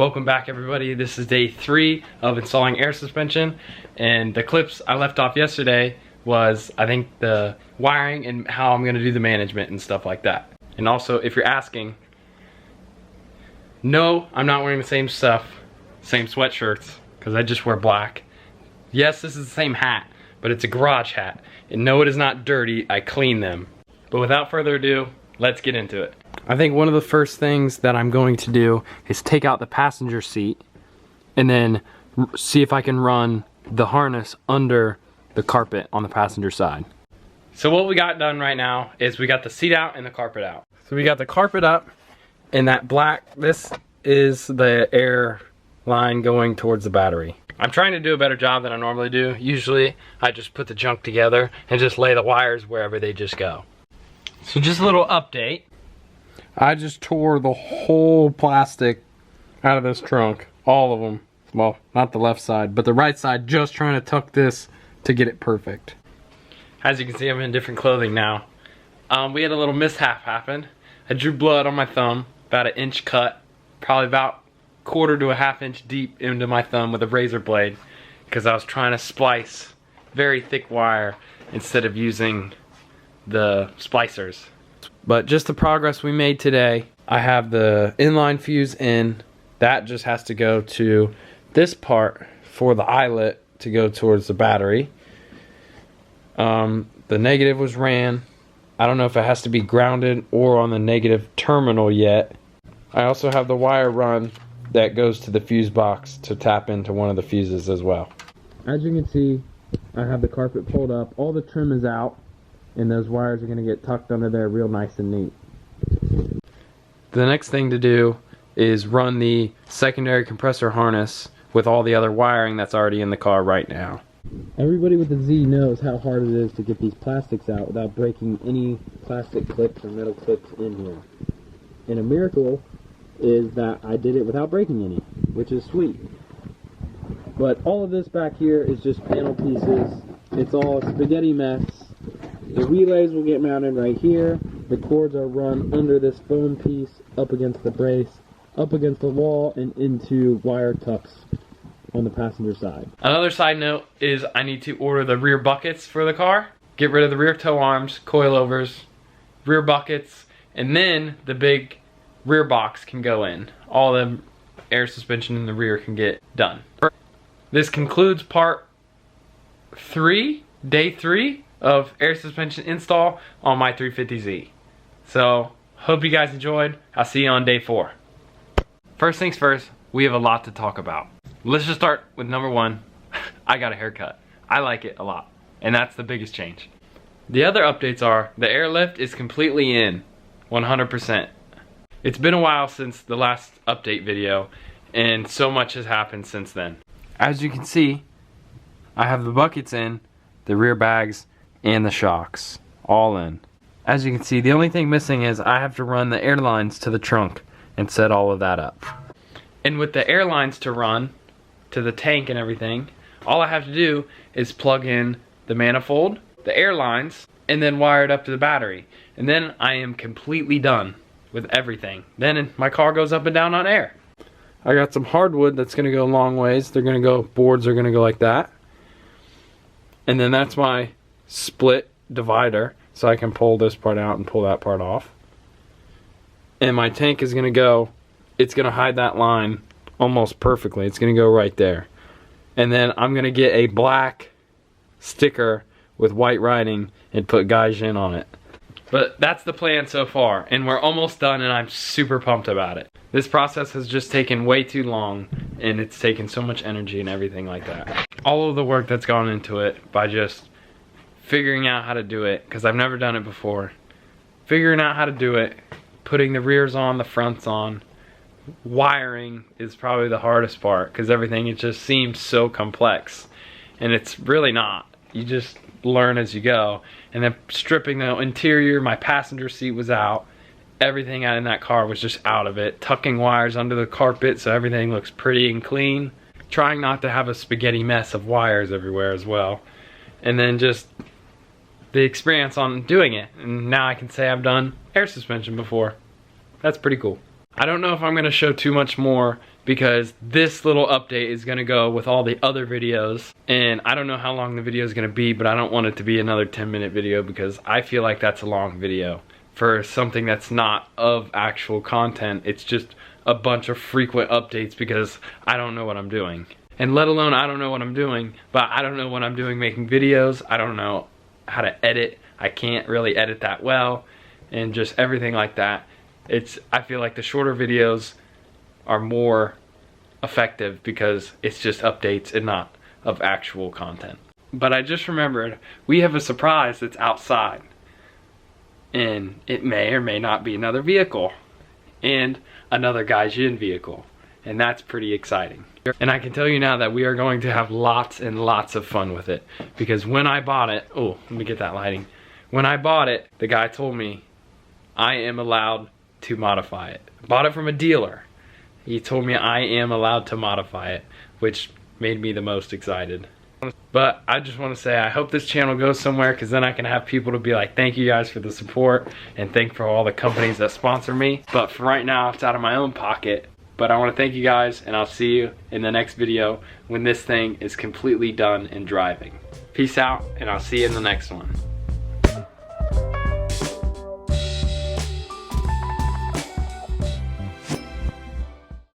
Welcome back, everybody. This is day 3 of installing air suspension, and the clips I left off yesterday was, I think, the wiring and how I'm going to do the management and stuff like that. And also, if you're asking, no, I'm not wearing the same stuff, same sweatshirts, because I just wear black. Yes, this is the same hat, but it's a garage hat. And no, it is not dirty. I clean them. But without further ado, let's get into it. I think one of the first things that I'm going to do is take out the passenger seat and then see if I can run the harness under the carpet on the passenger side. So what we got done right now is we got the seat out and the carpet out. So we got the carpet up, and that black, this is the air line going towards the battery. I'm trying to do a better job than I normally do. Usually I just put the junk together and just lay the wires wherever they just go. So just a little update. I just tore the whole plastic out of this trunk. All of them. Well, not the left side, but the right side, just trying to tuck this to get it perfect. As you can see, I'm in different clothing now. We had a little mishap happen. I drew blood on my thumb, about an inch cut, probably about 1/4 to a 1/2 inch deep into my thumb with a razor blade, because I was trying to splice very thick wire instead of using the splicers. But just the progress we made today. I have the inline fuse in. That just has to go to this part for the eyelet to go towards the battery. The negative was ran. I don't know if it has to be grounded or on the negative terminal yet. I also have the wire run that goes to the fuse box to tap into one of the fuses as well. As you can see, I have the carpet pulled up. All the trim is out, and those wires are going to get tucked under there real nice and neat. The next thing to do is run the secondary compressor harness with all the other wiring that's already in the car right now. Everybody with a Z knows how hard it is to get these plastics out without breaking any plastic clips or metal clips in here. And a miracle is that I did it without breaking any, which is sweet. But all of this back here is just panel pieces. It's all a spaghetti mess. The relays will get mounted right here. The cords are run under this foam piece, up against the brace, up against the wall, and into wire tucks on the passenger side. Another side note is I need to order the rear buckets for the car. Get rid of the rear tow arms, coilovers, rear buckets, and then the big rear box can go in. All the air suspension in the rear can get done. This concludes part 3, day 3 of air suspension install on my 350Z. So, hope you guys enjoyed. I'll see you on day 4. First things first, we have a lot to talk about. Let's just start with number 1. I got a haircut. I like it a lot, and that's the biggest change. The other updates are the airlift is completely in, 100%. It's been a while since the last update video, and so much has happened since then. As you can see, I have the buckets in, the rear bags, and the shocks all in. As you can see, the only thing missing is I have to run the air lines to the trunk and set all of that up. And with the air lines to run to the tank and everything, all I have to do is plug in the manifold, the air lines, and then wire it up to the battery. And then I am completely done with everything. Then my car goes up and down on air. I got some hardwood that's gonna go a long ways. They're gonna go, boards are gonna go like that. And then that's my split divider, so I can pull this part out and pull that part off. And my tank is gonna go, it's gonna hide that line almost perfectly. It's gonna go right there. And then I'm gonna get a black sticker with white writing and put Gaijin on it. But that's the plan so far, and we're almost done, and I'm super pumped about it. This process has just taken way too long, and it's taken so much energy and everything like that. All of the work that's gone into it by just figuring out how to do it, because I've never done it before. Figuring out how to do it, putting the rears on, the fronts on. Wiring is probably the hardest part, because everything, it just seems so complex. And it's really not. You just learn as you go. And then stripping the interior, my passenger seat was out. Everything in that car was just out of it. Tucking wires under the carpet so everything looks pretty and clean. Trying not to have a spaghetti mess of wires everywhere as well. And then just the experience on doing it. And now I can say I've done air suspension before. That's pretty cool. I don't know if I'm going to show too much more because this little update is gonna go with all the other videos, and I don't know how long the video is gonna be, but I don't want it to be another 10-minute video because I feel like that's a long video for something that's not of actual content. It's just a bunch of frequent updates because I don't know what I'm doing. And let alone I don't know what I'm doing, but I don't know what I'm doing making videos. I don't know how to edit. I can't really edit that well, and just everything like that. I feel like the shorter videos are more effective because it's just updates and not of actual content. But I just remembered we have a surprise that's outside, and it may or may not be another vehicle and another Gaijin vehicle, and that's pretty exciting. And I can tell you now that we are going to have lots and lots of fun with it, because when I bought it, oh, let me get that lighting. When I bought it, the guy told me I am allowed to modify it. I bought it from a dealer. He told me I am allowed to modify it, which made me the most excited. But I just want to say I hope this channel goes somewhere, because then I can have people to be like, thank you guys for the support and thank for all the companies that sponsor me. But for right now, it's out of my own pocket. But I want to thank you guys, and I'll see you in the next video when this thing is completely done and driving. Peace out, and I'll see you in the next one.